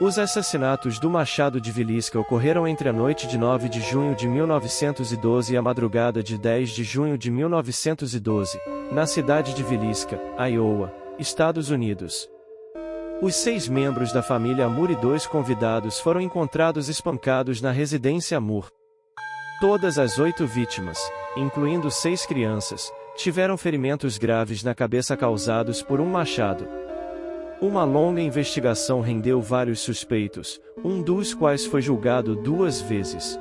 Os assassinatos do Machado de Vilisca ocorreram entre a noite de 9 de junho de 1912 e a madrugada de 10 de junho de 1912, na cidade de Vilisca, Iowa, Estados Unidos. Os 6 membros da família Moore e 2 convidados foram encontrados espancados na residência Moore. Todas as 8 vítimas, incluindo 6 crianças, tiveram ferimentos graves na cabeça causados por um machado. Uma longa investigação rendeu vários suspeitos, um dos quais foi julgado 2 vezes.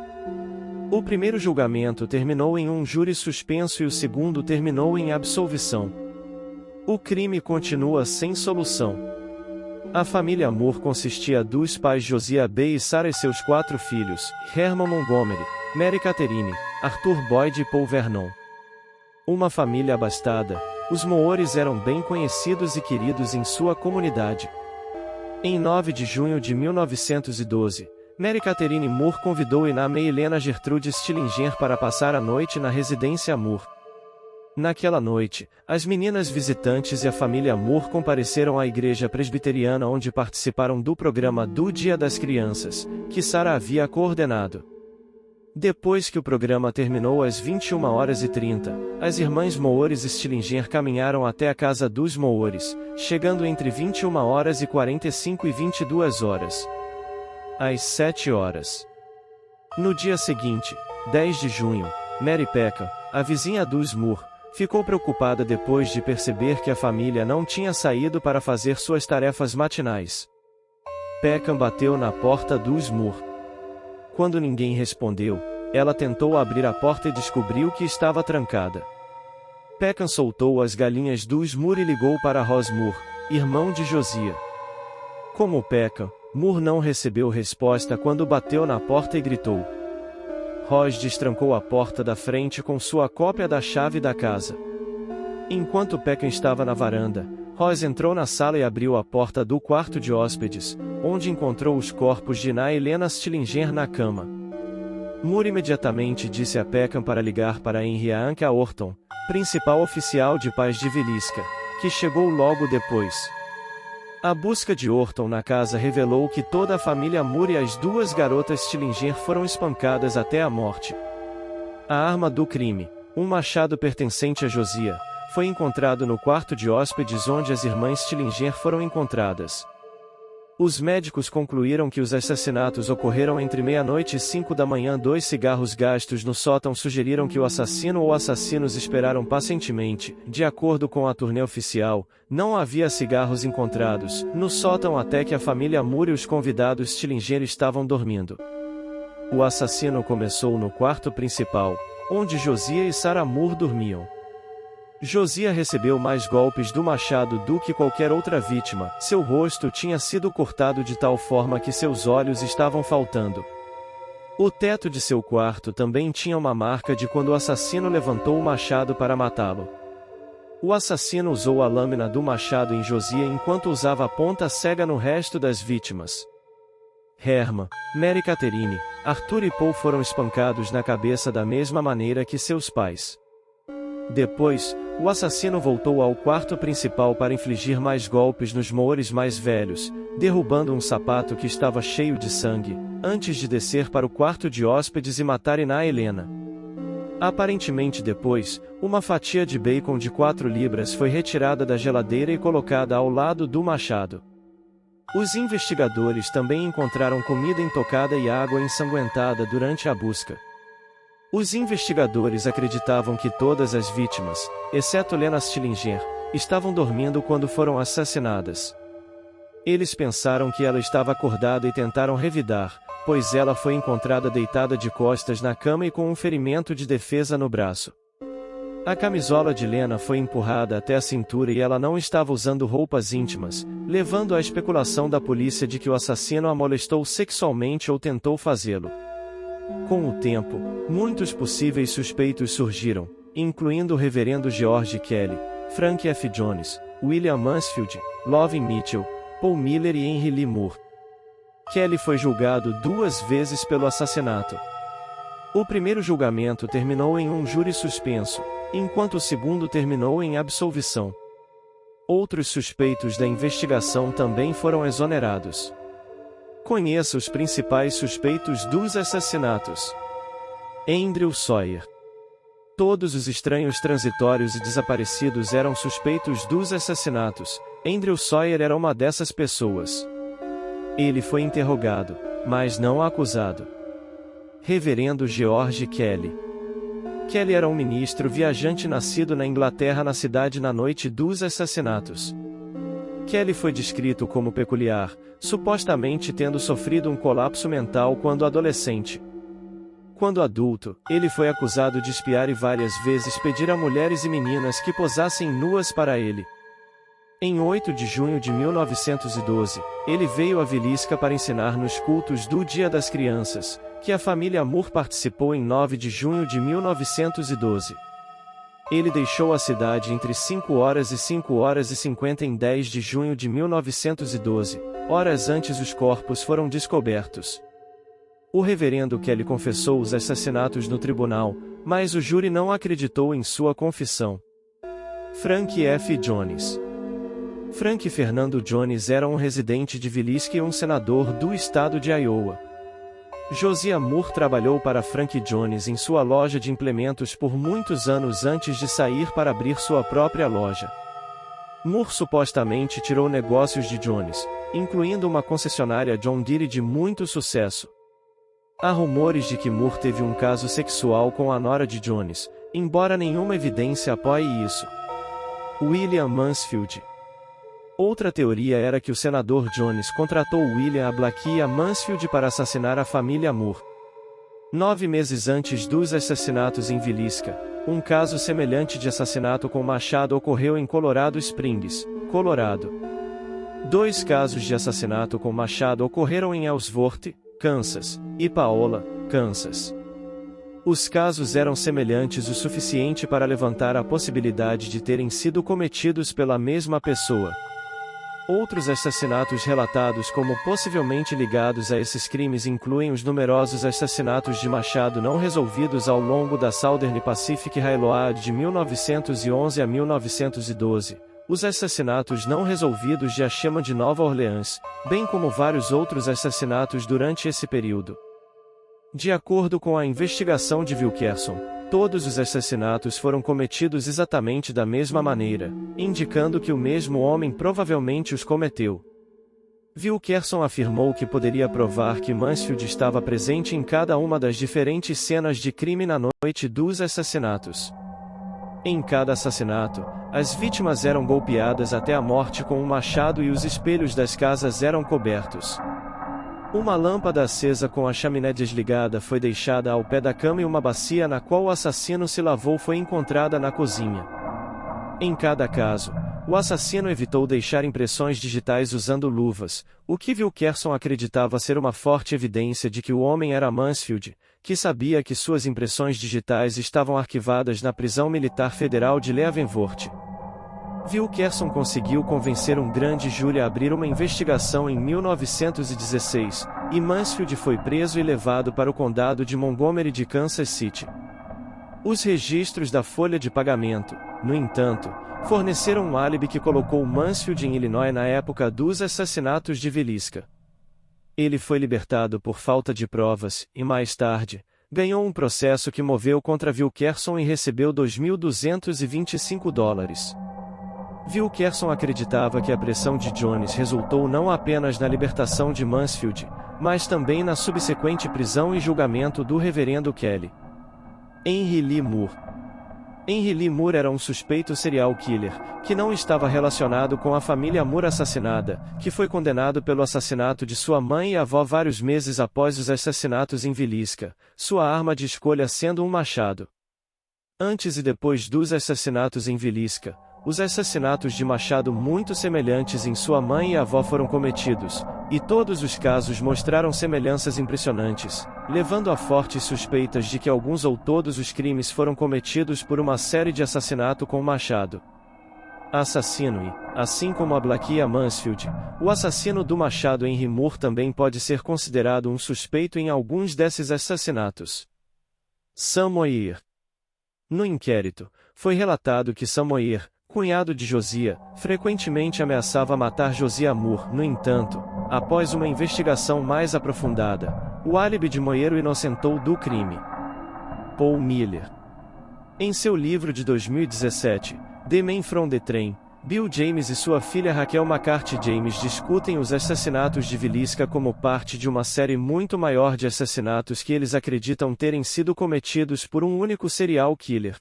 O primeiro julgamento terminou em um júri suspenso e o segundo terminou em absolvição. O crime continua sem solução. A família Moore consistia dos pais Josiah B. e Sarah e seus 4 filhos, Herman Montgomery, Mary Catherine, Arthur Boyd e Paul Vernon. Uma família abastada, os Moores eram bem conhecidos e queridos em sua comunidade. Em 9 de junho de 1912, Mary Catherine Moore convidou Ina Helena Gertrude Stillinger para passar a noite na residência Moore. Naquela noite, as meninas visitantes e a família Moore compareceram à igreja presbiteriana onde participaram do programa do Dia das Crianças, que Sarah havia coordenado. Depois que o programa terminou às 21h30, as irmãs Moores Stillinger caminharam até a casa dos Moores, chegando entre 21h45 e 22h. Às 7h. No dia seguinte, 10 de junho, Mary Peckham, a vizinha dos Moore, ficou preocupada depois de perceber que a família não tinha saído para fazer suas tarefas matinais. Peckham bateu na porta dos Moore. Quando ninguém respondeu, ela tentou abrir a porta e descobriu que estava trancada. Peckham soltou as galinhas dos Moore e ligou para Ross Moore, irmão de Josiah. Como Peckham, Moore não recebeu resposta quando bateu na porta e gritou. Ross destrancou a porta da frente com sua cópia da chave da casa. Enquanto Peckham estava na varanda, Ross entrou na sala e abriu a porta do quarto de hóspedes, onde encontrou os corpos de Ina Helena Stillinger na cama. Moore imediatamente disse a Peckham para ligar para Henry Anka Orton, principal oficial de paz de Vilisca, que chegou logo depois. A busca de Orton na casa revelou que toda a família Moore e as 2 garotas Stillinger foram espancadas até a morte. A arma do crime, um machado pertencente a Josiah, foi encontrado no quarto de hóspedes onde as irmãs Stillinger foram encontradas. Os médicos concluíram que os assassinatos ocorreram entre meia-noite e 5 da manhã. 2 cigarros gastos no sótão sugeriram que o assassino ou assassinos esperaram pacientemente. De acordo com a turnê oficial, não havia cigarros encontrados no sótão até que a família Moore e os convidados Stillinger estavam dormindo. O assassino começou no quarto principal, onde Josiah e Sarah Moore dormiam. Josiah recebeu mais golpes do machado do que qualquer outra vítima. Seu rosto tinha sido cortado de tal forma que seus olhos estavam faltando. O teto de seu quarto também tinha uma marca de quando o assassino levantou o machado para matá-lo. O assassino usou a lâmina do machado em Josiah enquanto usava a ponta cega no resto das vítimas. Herman, Mary Catherine, Arthur e Paul foram espancados na cabeça da mesma maneira que seus pais. Depois, o assassino voltou ao quarto principal para infligir mais golpes nos Moores mais velhos, derrubando um sapato que estava cheio de sangue, antes de descer para o quarto de hóspedes e matar Ina Helena. Aparentemente depois, uma fatia de bacon de 4 libras foi retirada da geladeira e colocada ao lado do machado. Os investigadores também encontraram comida intocada e água ensanguentada durante a busca. Os investigadores acreditavam que todas as vítimas, exceto Lena Stillinger, estavam dormindo quando foram assassinadas. Eles pensaram que ela estava acordada e tentaram revidar, pois ela foi encontrada deitada de costas na cama e com um ferimento de defesa no braço. A camisola de Lena foi empurrada até a cintura e ela não estava usando roupas íntimas, levando à especulação da polícia de que o assassino a molestou sexualmente ou tentou fazê-lo. Com o tempo, muitos possíveis suspeitos surgiram, incluindo o reverendo George Kelly, Frank F. Jones, William Mansfield, Lovin Mitchell, Paul Miller e Henry Lee Moore. Kelly foi julgado 2 vezes pelo assassinato. O primeiro julgamento terminou em um júri suspenso, enquanto o segundo terminou em absolvição. Outros suspeitos da investigação também foram exonerados. Conheça os principais suspeitos dos assassinatos. Andrew Sawyer. Todos os estranhos transitórios e desaparecidos eram suspeitos dos assassinatos. Andrew Sawyer era uma dessas pessoas. Ele foi interrogado, mas não acusado. Reverendo George Kelly. Kelly era um ministro viajante nascido na Inglaterra na cidade na noite dos assassinatos. Kelly foi descrito como peculiar, supostamente tendo sofrido um colapso mental quando adolescente. Quando adulto, ele foi acusado de espiar e várias vezes pedir a mulheres e meninas que posassem nuas para ele. Em 8 de junho de 1912, ele veio a Villisca para ensinar nos cultos do Dia das Crianças, que a família Moore participou em 9 de junho de 1912. Ele deixou a cidade entre 5 horas e 5 horas e 50 em 10 de junho de 1912, horas antes os corpos foram descobertos. O reverendo Kelly confessou os assassinatos no tribunal, mas o júri não acreditou em sua confissão. Frank F. Jones. Frank Fernando Jones era um residente de Villisca e um senador do estado de Iowa. Josiah Moore trabalhou para Frank Jones em sua loja de implementos por muitos anos antes de sair para abrir sua própria loja. Moore supostamente tirou negócios de Jones, incluindo uma concessionária John Deere de muito sucesso. Há rumores de que Moore teve um caso sexual com a nora de Jones, embora nenhuma evidência apoie isso. William Mansfield. Outra teoria era que o senador Jones contratou William Ablaquia Mansfield para assassinar a família Moore. 9 meses antes dos assassinatos em Villisca, um caso semelhante de assassinato com machado ocorreu em Colorado Springs, Colorado. 2 casos de assassinato com machado ocorreram em Ellsworth, Kansas, e Paola, Kansas. Os casos eram semelhantes o suficiente para levantar a possibilidade de terem sido cometidos pela mesma pessoa. Outros assassinatos relatados como possivelmente ligados a esses crimes incluem os numerosos assassinatos de machado não resolvidos ao longo da Southern Pacific Railroad de 1911 a 1912, os assassinatos não resolvidos de Ashema de Nova Orleans, bem como vários outros assassinatos durante esse período. De acordo com a investigação de Wilkerson, todos os assassinatos foram cometidos exatamente da mesma maneira, indicando que o mesmo homem provavelmente os cometeu. Wilkerson afirmou que poderia provar que Mansfield estava presente em cada uma das diferentes cenas de crime na noite dos assassinatos. Em cada assassinato, as vítimas eram golpeadas até a morte com um machado e os espelhos das casas eram cobertos. Uma lâmpada acesa com a chaminé desligada foi deixada ao pé da cama e uma bacia na qual o assassino se lavou foi encontrada na cozinha. Em cada caso, o assassino evitou deixar impressões digitais usando luvas, o que Wilkerson acreditava ser uma forte evidência de que o homem era Mansfield, que sabia que suas impressões digitais estavam arquivadas na prisão militar federal de Leavenworth. Wilkerson conseguiu convencer um grande júri a abrir uma investigação em 1916, e Mansfield foi preso e levado para o condado de Montgomery de Kansas City. Os registros da folha de pagamento, no entanto, forneceram um álibi que colocou Mansfield em Illinois na época dos assassinatos de Villisca. Ele foi libertado por falta de provas, e mais tarde, ganhou um processo que moveu contra Wilkerson e recebeu $2.225. Wilkerson acreditava que a pressão de Jones resultou não apenas na libertação de Mansfield, mas também na subsequente prisão e julgamento do reverendo Kelly. Henry Lee Moore. Henry Lee Moore era um suspeito serial killer, que não estava relacionado com a família Moore assassinada, que foi condenado pelo assassinato de sua mãe e avó vários meses após os assassinatos em Villisca, sua arma de escolha sendo um machado. Antes e depois dos assassinatos em Villisca, os assassinatos de machado muito semelhantes em sua mãe e avó foram cometidos, e todos os casos mostraram semelhanças impressionantes, levando a fortes suspeitas de que alguns ou todos os crimes foram cometidos por uma série de assassinato com machado. Assassino e, assim como Ablaquia Mansfield, o assassino do machado Henry Moore também pode ser considerado um suspeito em alguns desses assassinatos. Sam Moyer. No inquérito, foi relatado que Sam Moyer, cunhado de Josiah, frequentemente ameaçava matar Josiah Moore. No entanto, após uma investigação mais aprofundada, o álibi de Moeiro inocentou do crime. Paul Miller. Em seu livro de 2017, The Man from the Train, Bill James e sua filha Raquel McCarthy James discutem os assassinatos de Villisca como parte de uma série muito maior de assassinatos que eles acreditam terem sido cometidos por um único serial killer.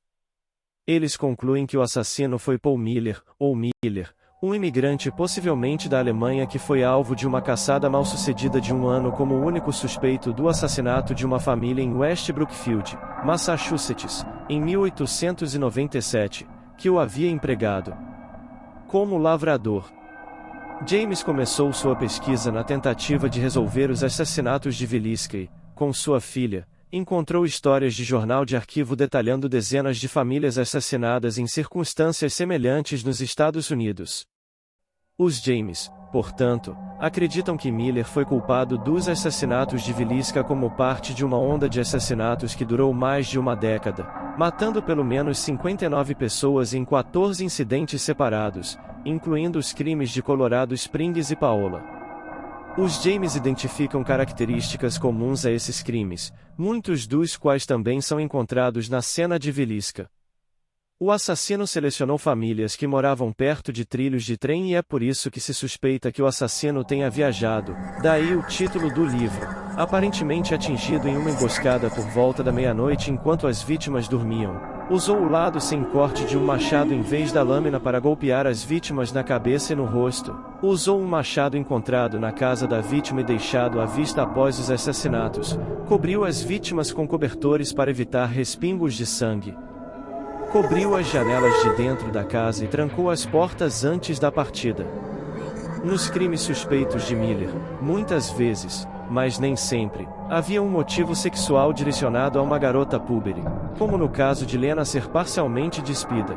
Eles concluem que o assassino foi Paul Miller, ou Miller, um imigrante possivelmente da Alemanha que foi alvo de uma caçada mal-sucedida de um ano como o único suspeito do assassinato de uma família em West Brookfield, Massachusetts, em 1897, que o havia empregado como lavrador. James começou sua pesquisa na tentativa de resolver os assassinatos de Villisca e, com sua filha, encontrou histórias de jornal de arquivo detalhando dezenas de famílias assassinadas em circunstâncias semelhantes nos Estados Unidos. Os James, portanto, acreditam que Miller foi culpado dos assassinatos de Villisca como parte de uma onda de assassinatos que durou mais de uma década, matando pelo menos 59 pessoas em 14 incidentes separados, incluindo os crimes de Colorado Springs e Paola. Os James identificam características comuns a esses crimes, muitos dos quais também são encontrados na cena de Villisca. O assassino selecionou famílias que moravam perto de trilhos de trem e é por isso que se suspeita que o assassino tenha viajado, daí o título do livro, aparentemente atingido em uma emboscada por volta da meia-noite enquanto as vítimas dormiam. Usou o lado sem corte de um machado em vez da lâmina para golpear as vítimas na cabeça e no rosto. Usou um machado encontrado na casa da vítima e deixado à vista após os assassinatos. Cobriu as vítimas com cobertores para evitar respingos de sangue. Cobriu as janelas de dentro da casa e trancou as portas antes da partida. Nos crimes suspeitos de Miller, muitas vezes, mas nem sempre, havia um motivo sexual direcionado a uma garota púbere, como no caso de Lena ser parcialmente despida.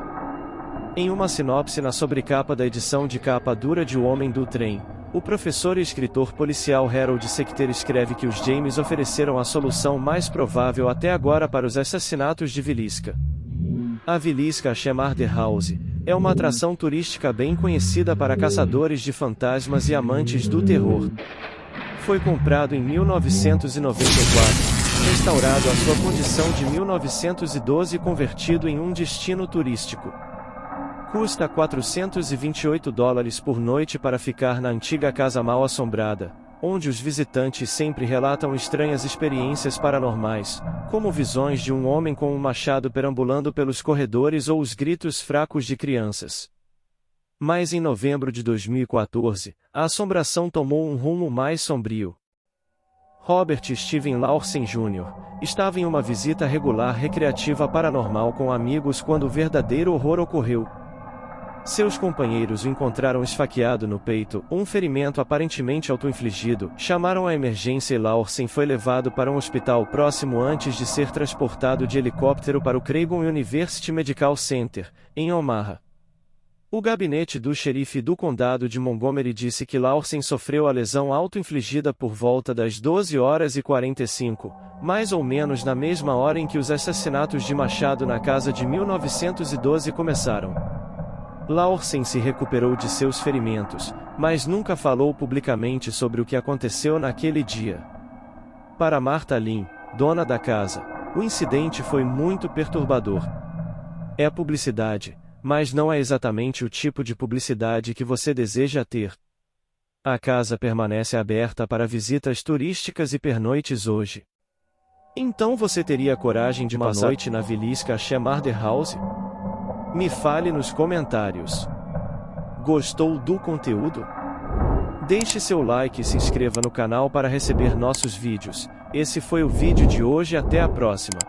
Em uma sinopse na sobrecapa da edição de capa dura de O Homem do Trem, o professor e escritor policial Harold Schechter escreve que os James ofereceram a solução mais provável até agora para os assassinatos de Villisca. A Villisca Murder House é uma atração turística bem conhecida para caçadores de fantasmas e amantes do terror. Foi comprado em 1994, restaurado à sua condição de 1912 e convertido em um destino turístico. Custa $428 por noite para ficar na antiga casa mal assombrada, onde os visitantes sempre relatam estranhas experiências paranormais, como visões de um homem com um machado perambulando pelos corredores ou os gritos fracos de crianças. Mas em novembro de 2014, a assombração tomou um rumo mais sombrio. Robert Steven Lawson Jr. estava em uma visita regular recreativa paranormal com amigos quando o verdadeiro horror ocorreu. Seus companheiros o encontraram esfaqueado no peito, um ferimento aparentemente auto-infligido. Chamaram a emergência e Lawson foi levado para um hospital próximo antes de ser transportado de helicóptero para o Creighton University Medical Center, em Omaha. O gabinete do xerife do condado de Montgomery disse que Lawson sofreu a lesão auto-infligida por volta das 12h45, mais ou menos na mesma hora em que os assassinatos de Machado na casa de 1912 começaram. Lawson se recuperou de seus ferimentos, mas nunca falou publicamente sobre o que aconteceu naquele dia. Para Martha Lynn, dona da casa, o incidente foi muito perturbador. É publicidade, mas não é exatamente o tipo de publicidade que você deseja ter. A casa permanece aberta para visitas turísticas e pernoites hoje. Então você teria coragem de passar a noite na Villisca Murder House? Me fale nos comentários. Gostou do conteúdo? Deixe seu like e se inscreva no canal para receber nossos vídeos. Esse foi o vídeo de hoje, até a próxima.